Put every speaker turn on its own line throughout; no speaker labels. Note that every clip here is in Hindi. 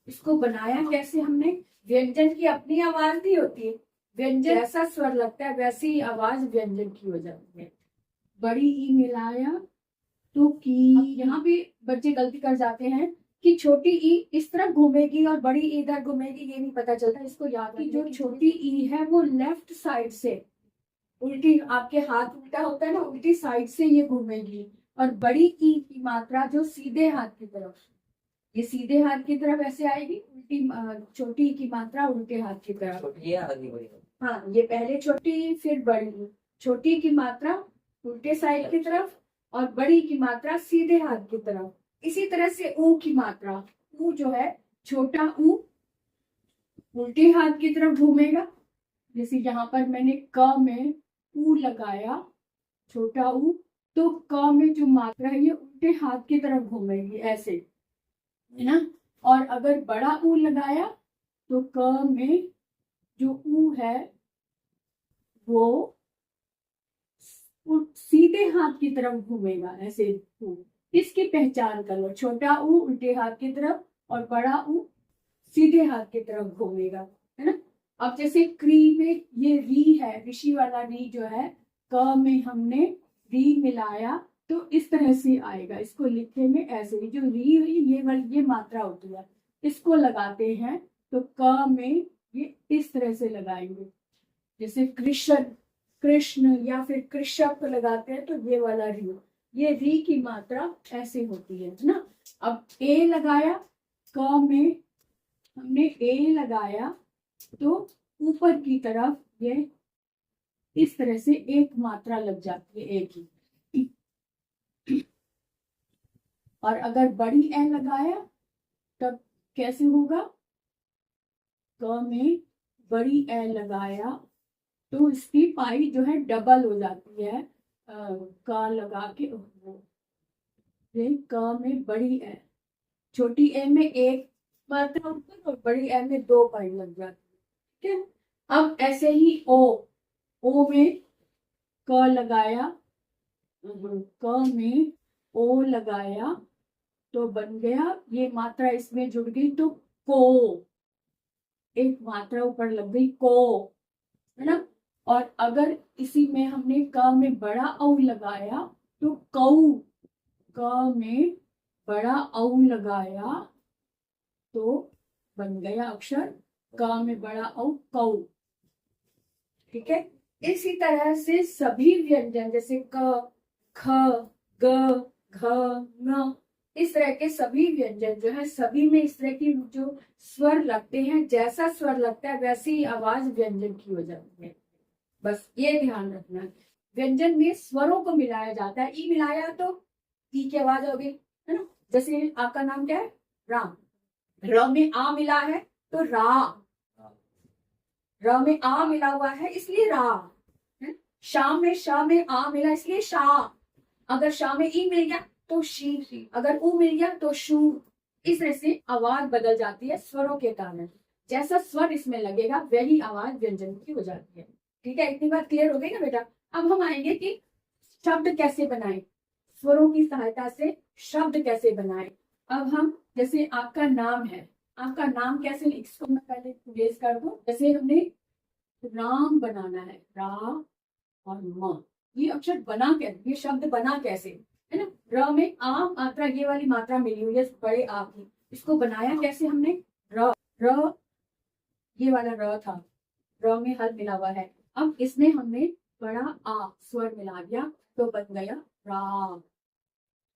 इसको बनाया कैसे हमने? व्यंजन की अपनी आवाज नहीं होती है, व्यंजन जैसा स्वर लगता है वैसी ही आवाज व्यंजन की हो जाती है। बड़ी ई मिलाया तो की। यहाँ पे बच्चे गलती कर जाते हैं कि छोटी ई इस तरफ घूमेगी और बड़ी ई इधर घूमेगी, ये नहीं पता चलता। इसको याद कि जो छोटी ई है वो लेफ्ट साइड से उल्टी, आपके हाथ उल्टा होता है ना, उल्टी साइड से ये घूमेगी। और बड़ी ई की मात्रा जो सीधे हाथ की तरफ, ये सीधे हाथ की तरफ ऐसे आएगी, उल्टी छोटी की मात्रा उल्टे हाथ की तरफ। हाँ, ये पहले छोटी फिर बड़ी, छोटी की मात्रा उल्टे साइड की तरफ और बड़ी की मात्रा सीधे हाथ की तरफ। इसी तरह से ऊ की मात्रा, ऊ जो है छोटा ऊ उल्टे हाथ की तरफ घूमेगा। जैसे यहाँ पर मैंने क में ऊ लगाया, छोटा ऊ, तो क में जो मात्रा है ये उल्टे हाथ की तरफ घूमेगी ऐसे, है ना। और अगर बड़ा ऊ लगाया तो क में जो ऊ है वो सीधे हाथ की तरफ घूमेगा ऐसे। इसकी पहचान कर लो, छोटा ऊ उल्टे हाथ की तरफ और बड़ा ऊ सीधे हाथ की तरफ घूमेगा, है ना। अब जैसे क्री में ये री है, ऋषि वाला री जो है, क में हमने री मिलाया तो इस तरह से आएगा। इसको लिखने में ऐसे ही, जो री ये मात्रा होती है, इसको लगाते हैं तो क में ये इस तरह से लगाएंगे। जैसे कृष्ण, कृष्ण या फिर कृषक लगाते हैं तो ये वाला री, ये री की मात्रा ऐसे होती है ना। अब ए लगाया, क में हमने ए लगाया तो ऊपर की तरफ ये इस तरह से एक मात्रा लग जाती है, एक ही। और अगर बड़ी ए लगाया तब कैसे होगा? क में बड़ी ए लगाया तो इसकी पाई जो है डबल हो जाती है। क लगा के क में बड़ी ए, छोटी ए में एक मात्रा ऊपर और बड़ी ए में दो पाई लग जाती है, ठीक है। अब ऐसे ही ओ में क लगाया, क में ओ लगाया तो बन गया, ये मात्रा इसमें जुड़ गई तो को, एक मात्रा ऊपर लग गई को, है ना। और अगर इसी में हमने क में बड़ा औ लगाया तो कऊ, क में बड़ा औ लगाया तो बन गया अक्षर क में बड़ा औ कऊ, ठीक है। इसी तरह से सभी व्यंजन जैसे क, ख, ग, घ, न, इस तरह के सभी व्यंजन जो है, सभी में इस तरह की जो स्वर लगते हैं, जैसा स्वर लगता है वैसी ही आवाज व्यंजन की हो जाती है। बस ये ध्यान रखना है, व्यंजन में स्वरों को मिलाया जाता है। ई मिलाया तो ई की आवाज होगी, है ना। जैसे आपका नाम क्या है? राम, र में आ मिला है तो रा, र में आ मिला हुआ है इसलिए रा, है? शाम में श में आ मिला इसलिए शा। अगर शा में ई मिल गया तो शी, अगर ऊ मिल गया तो शू। इस तरह से आवाज बदल जाती है स्वरों के कारण, जैसा स्वर इसमें लगेगा वही आवाज व्यंजन की हो जाती है, ठीक है। इतनी बात क्लियर हो गई ना बेटा। अब हम आएंगे कि शब्द कैसे बनाएं, स्वरों की सहायता से शब्द कैसे बनाएं। अब हम, जैसे आपका नाम है, आपका नाम कैसे, इसको मैं पहले बेस कर दूं। जैसे हमने राम बनाना है, रा और म, ये अक्षर बना कैसे, ये शब्द बना कैसे, है ना। र में आ मात्रा, ये वाली मात्रा मिली हुई है बड़े आ की, इसको बनाया कैसे हमने? र, ये वाला र था, र में हल मिला हुआ है। अब इसमें हमने बड़ा आ स्वर मिला दिया तो बन गया रा,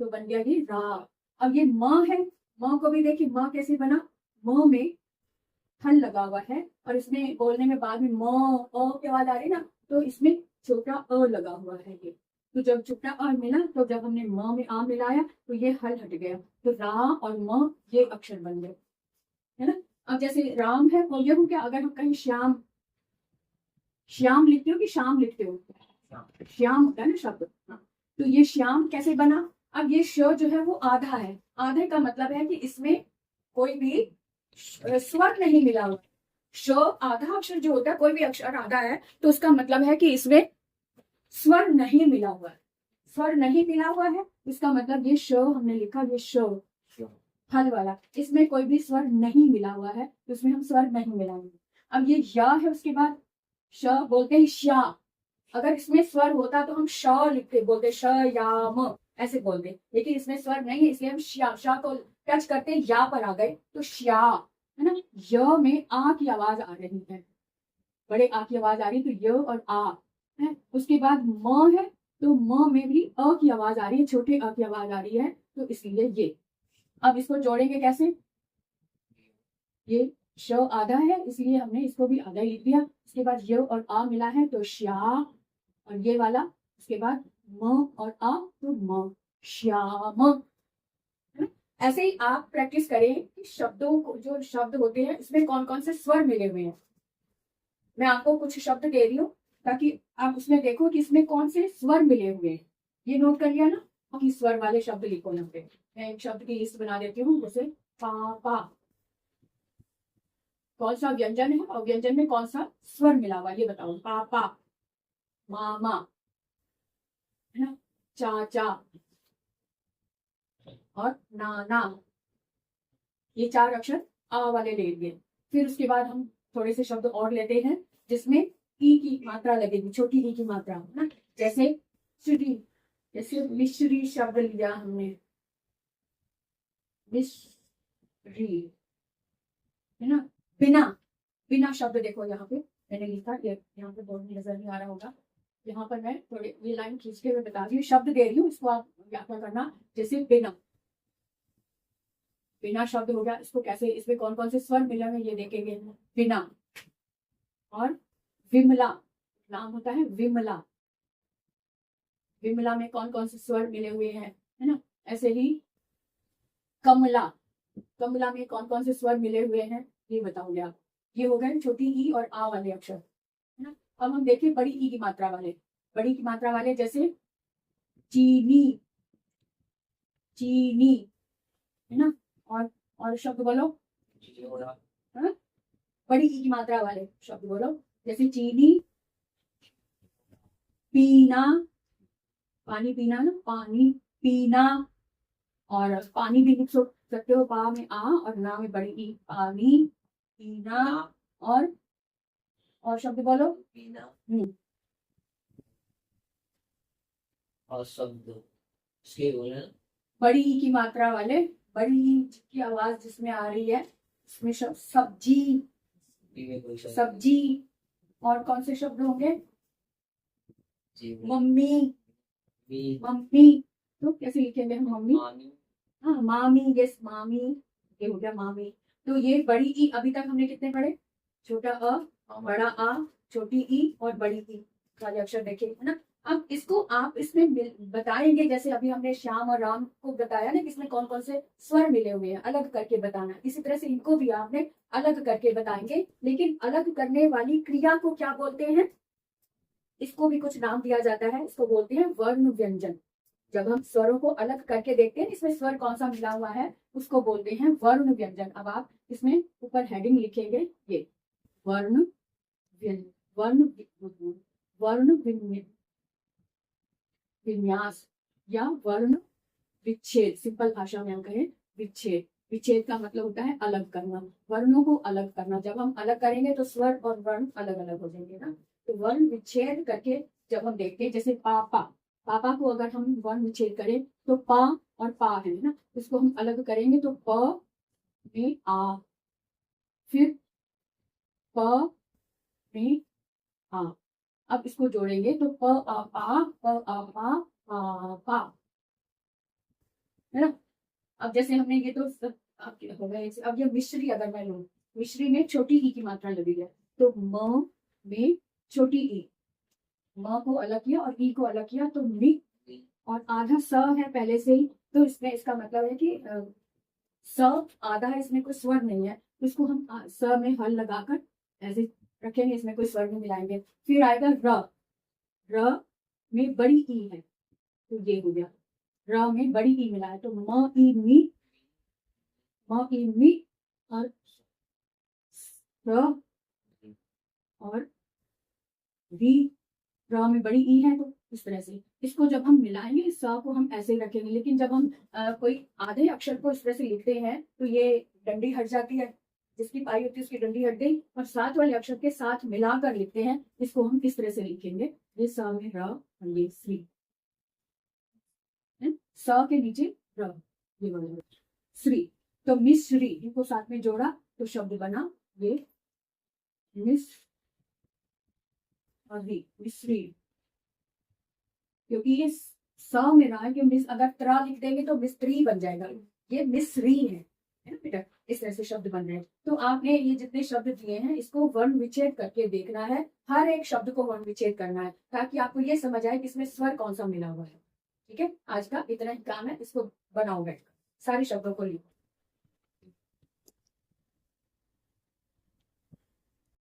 तो बन गया ये रा। अब ये म है, म को भी देखिए म कैसे बना, म में हल लगा हुआ है और इसमें बोलने में बाद में म की आवाज आ रही ना, तो इसमें छोटा अ लगा हुआ है ये। तो जब छोटा अ मिला तो जब हमने म में आ मिलाया तो ये हल हट गया, तो रा और म ये अक्षर बन गए, है ना। अब जैसे राम है और ये हूँ क्या, अगर हम कहीं श्याम, श्याम लिखते हो कि शाम लिखते हो? श्याम होता है ना शब्द, तो ये श्याम कैसे बना? अब ये श जो है वो आधा है, आधे का मतलब है कि इसमें कोई भी स्वर नहीं मिला हुआ। श आधा अक्षर जो होता है, कोई भी अक्षर आधा है तो उसका मतलब है कि इसमें स्वर नहीं मिला हुआ है, स्वर नहीं मिला हुआ है, इसका मतलब ये श हमने लिखा, ये श, हल वाला, इसमें कोई भी स्वर नहीं मिला हुआ है तो इसमें हम स्वर नहीं मिलाएंगे। अब ये या है, उसके बाद श बोलते हैं श्या। अगर इसमें स्वर होता तो हम श लिखते, बोलते श या म ऐसे बोलते, लेकिन इसमें स्वर नहीं है इसलिए हम श्या, शा को टच करते या पर आ गए तो श्या, है ना। य में आ की आवाज आ रही है, बड़े आ की आवाज आ रही है तो य और आ है। उसके बाद म है तो म में भी अ की आवाज आ रही है, छोटे अ की आवाज आ रही है, तो इसलिए ये। अब इसको जोड़ेंगे कैसे, ये श आधा है इसलिए हमने इसको भी आधा लिख दिया। उसके बाद य और आ मिला है तो श्या, और ये वाला उसके बाद म और आ तो म, श्याम, है ना। ऐसे ही आप प्रैक्टिस करें कि शब्दों को, जो शब्द होते हैं इसमें कौन कौन से स्वर मिले हुए हैं। मैं आपको कुछ शब्द दे रही हूँ ताकि आप उसमें देखो कि इसमें कौन से स्वर मिले हुए हैं। ये नोट कर लिया ना कि स्वर वाले शब्द लिखो यहाँ पे। मैं एक शब्द की लिस्ट बना देती हूँ, जैसे पापा, कौन सा व्यंजन है और व्यंजन में कौन सा स्वर मिला हुआ ये बताओ। पापा, मामा, है ना, चाचा और नाना, ये 4 अक्षर आ वाले ले लिए। फिर उसके बाद हम थोड़े से शब्द और लेते हैं जिसमें ई की मात्रा लगेगी, छोटी ई की मात्रा, है ना। जैसे श्री, जैसे मिश्री शब्द लिया हमने, मिश्री, है ना। बिना, बिना शब्द देखो यहाँ पे मैंने लिखा, यहाँ पे बोर्ड में नजर नहीं आ रहा होगा, यहाँ पर मैं थोड़ी ये लाइन खींच के मैं बता रही हूँ, शब्द दे रही हूँ, इसको आप व्याख्या करना। जैसे बिना, बिना शब्द हो गया, इसको कैसे, इसमें कौन कौन से स्वर मिले हुए ये देखेंगे। बिना, और विमला, नाम होता है विमला, विमला में कौन कौन से स्वर मिले हुए हैं, है ना। ऐसे ही कमला, कमला में कौन कौन से स्वर मिले हुए हैं ये बताओगे आप। ये हो गए छोटी ई और आ वाले अक्षर, है ना। अब हम देखें बड़ी ई की मात्रा वाले, बड़ी की मात्रा वाले जैसे चीनी, चीनी, है ना। और शब्द बोलो, हाँ? बड़ी ई की मात्रा वाले शब्द बोलो, जैसे चीनी, पीना, पानी पीना ना, पानी पीना, और पानी भी लिख सकते हो, पा में आ और ना में बड़ी ई, पानी पीना। और शब्द बोलो पीना, और शब्द इसके बोले बड़ी ई की मात्रा वाले, बड़ी ई की आवाज जिसमें आ रही है उसमें शब्द सब्जी, सब्जी। और कौन से शब्द होंगे, मम्मी, मम्मी, तो कैसे लिखेंगे हम मम्मी, हाँ मामी, यस मामी, ये हो गया मामी। तो ये बड़ी ई अभी तक हमने कितने पढ़े, छोटा अ, बड़ा आ, छोटी ई और बड़ी ई वाले अक्षर देखे, है ना। अब इसको आप इसमें बताएंगे, जैसे अभी हमने श्याम और राम को बताया ना कि इसमें कौन कौन से स्वर मिले हुए हैं, अलग करके बताना। इसी तरह से इनको भी आपने अलग करके बताएंगे, लेकिन अलग करने वाली क्रिया को क्या बोलते हैं, इसको भी कुछ नाम दिया जाता है, इसको बोलते हैं वर्ण व्यंजन। जब हम स्वरों को अलग करके देखते हैं इसमें स्वर कौन सा मिला हुआ है उसको बोलते हैं वर्ण व्यंजन। अब आप इसमें ऊपर हेडिंग लिखेंगे, ये वर्ण वर्ण वर्ण विन्यास या वर्ण विच्छेद। सिंपल भाषा में हम कहें विच्छेद, विच्छेद का मतलब होता है अलग करना, वर्णों को अलग करना। जब हम अलग करेंगे तो स्वर और वर्ण अलग अलग हो जाएंगे ना। तो वर्ण विच्छेद करके जब हम देखते हैं, जैसे पापा, पापा को अगर हम वर्ण विच्छेद करें तो पा और पा है ना, इसको हम अलग करेंगे तो प में आ, फिर प में आ। अब इसको जोड़ेंगे तो प आ पा, प आ पा, है ना। अब जैसे हमने ये तो सब हो गए। अब ये मिश्री अगर मैं लूं, मिश्री में छोटी ई की मात्रा लगी है तो म में छोटी ई, म को अलग किया और ई को अलग किया तो मि, और आधा स है पहले से ही, तो इसमें इसका मतलब है कि स आधा है, इसमें कोई स्वर नहीं है, तो इसको हम स में हल लगाकर ऐसे रखेंगे, इसमें कोई स्वर नहीं मिलाएंगे। फिर आएगा र, र में बड़ी ई है तो ये हो गया, र में बड़ी ई मिला है तो म ई मी, म ई मी, और र और री, र में बड़ी ई है तो इस तरह से इसको जब हम मिलाएंगे इस स को हम ऐसे ही रखेंगे, लेकिन जब हम कोई आधे अक्षर को इस तरह से लिखते हैं तो ये डंडी हट जाती है, जिसकी पाई होती है उसकी डंडी हट गई, और साथ वाले अक्षर के साथ मिलाकर लिखते हैं, इसको हम इस तरह से लिखेंगे, ये स में र और ये श्री, स के नीचे र, ये वाला श्री। तो मिश्री, इनको साथ में जोड़ा तो शब्द बना ये मिस और री, मिश्री। क्योंकि ये स में रहा है कि मिस, अगर त्रा लिख देंगे तो मिस्त्री बन जाएगा, ये मिस्री है ना बेटा, इस तरह से शब्द बन रहे हैं। तो आपने ये जितने शब्द दिए हैं इसको वर्ण विच्छेद करके देखना है, हर एक शब्द को वर्ण विच्छेद करना है, ताकि आपको ये समझ आए कि इसमें स्वर कौन सा मिला हुआ है। ठीक है, आज का इतना ही काम है, इसको बनाओ बैठकर, सारे शब्दों को लिखो।